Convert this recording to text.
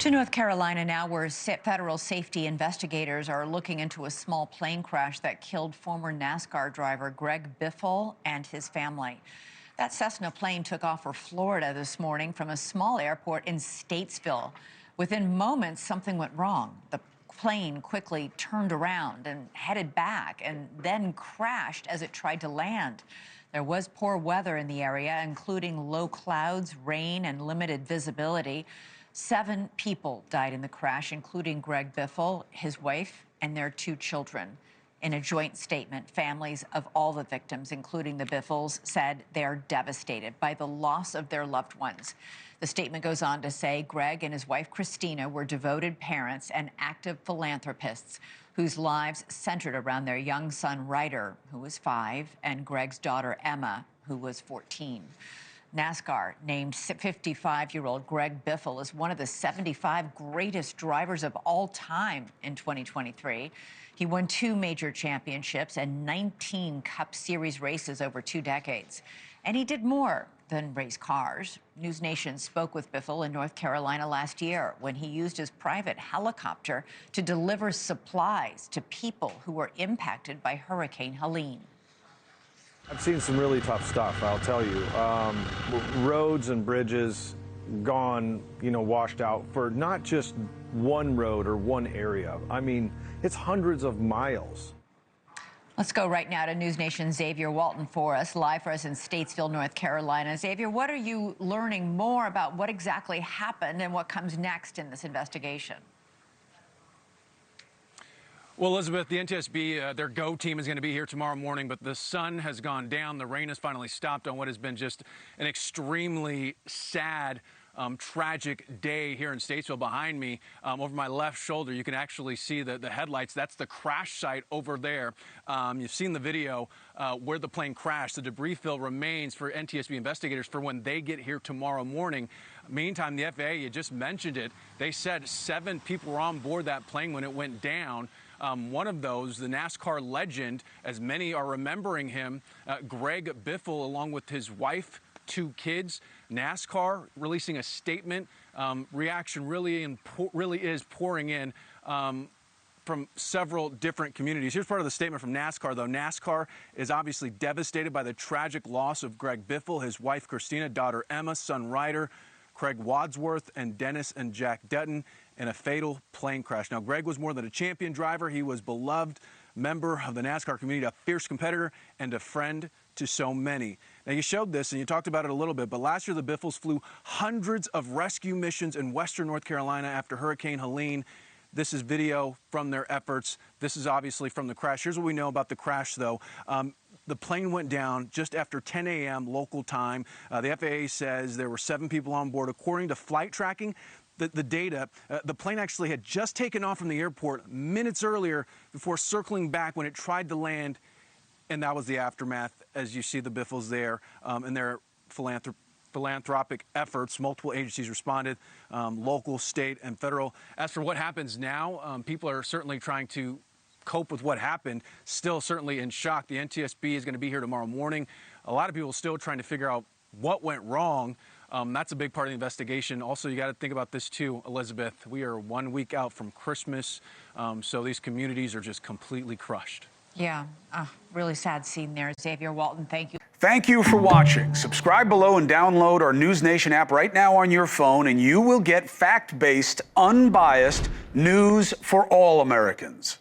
To North Carolina now, where federal safety investigators are looking into a small plane crash that killed former NASCAR driver Greg Biffle and his family. That Cessna plane took off for Florida this morning from a small airport in Statesville. Within moments, something went wrong. The plane quickly turned around and headed back and then crashed as it tried to land. There was poor weather in the area, including low clouds, rain, and limited visibility. 7 people died in the crash, including Greg Biffle, his wife, and their 2 children. In a joint statement, families of all the victims, including the Biffles, said they are devastated by the loss of their loved ones. The statement goes on to say Greg and his wife, Christina, were devoted parents and active philanthropists whose lives centered around their young son, Ryder, who was 5, and Greg's daughter, Emma, who was 14. NASCAR named 55-year-old Greg Biffle as one of the 75 greatest drivers of all time in 2023. He won 2 major championships and 19 Cup Series races over 2 decades. And he did more than race cars. NewsNation spoke with Biffle in North Carolina last year when he used his private helicopter to deliver supplies to people who were impacted by Hurricane Helene. I've seen some really tough stuff, I'll tell you. Roads and bridges gone, washed out for not just one road or one area. I mean, it's hundreds of miles. Let's go right now to NewsNation's Xavier Walton live for us in Statesville, North Carolina. Xavier, what are you learning more about what exactly happened and what comes next in this investigation? Well, Elizabeth, the NTSB, their GO team is going to be here tomorrow morning, but the sun has gone down. The rain has finally stopped on what has been just an extremely sad, tragic day here in Statesville. Behind me, over my left shoulder, you can actually see the headlights. That's the crash site over there. You've seen the video where the plane crashed. The debris fill remains for NTSB investigators for when they get here tomorrow morning. Meantime, the FAA, you just mentioned it, they said 7 people were on board that plane when it went down. One of those, the NASCAR legend, as many are remembering him, Greg Biffle, along with his wife, 2 kids. NASCAR releasing a statement. Reaction really is pouring in from several different communities. Here's part of the statement from NASCAR, though. NASCAR is obviously devastated by the tragic loss of Greg Biffle, his wife, Christina, daughter, Emma, son, Ryder, Craig Wadsworth, and Dennis and Jack Dutton in a fatal plane crash. Now, Greg was more than a champion driver. He was beloved member of the NASCAR community, a fierce competitor, and a friend to so many. Now, you showed this and you talked about it a little bit, but last year the Biffles flew hundreds of rescue missions in western North Carolina after Hurricane Helene. This is video from their efforts. This is obviously from the crash. Here's what we know about the crash, though. The plane went down just after 10 a.m. local time. The FAA says there were 7 people on board. According to flight tracking, the data, the plane actually had just taken off from the airport minutes earlier before circling back when it tried to land, and that was the aftermath, as you see the Biffles there and their philanthropic efforts. Multiple agencies responded, local, state, and federal. As for what happens now, people are certainly trying to cope with what happened, still certainly in shock. The NTSB is going to be here tomorrow morning. A lot of people still trying to figure out what went wrong. That's a big part of the investigation. Also, you got to think about this too, Elizabeth. We are 1 week out from Christmas, so these communities are just completely crushed. Yeah, really sad scene there. Xavier Walton, thank you. Thank you for watching. Subscribe below and download our NewsNation app right now on your phone, and you will get fact-based, unbiased news for all Americans.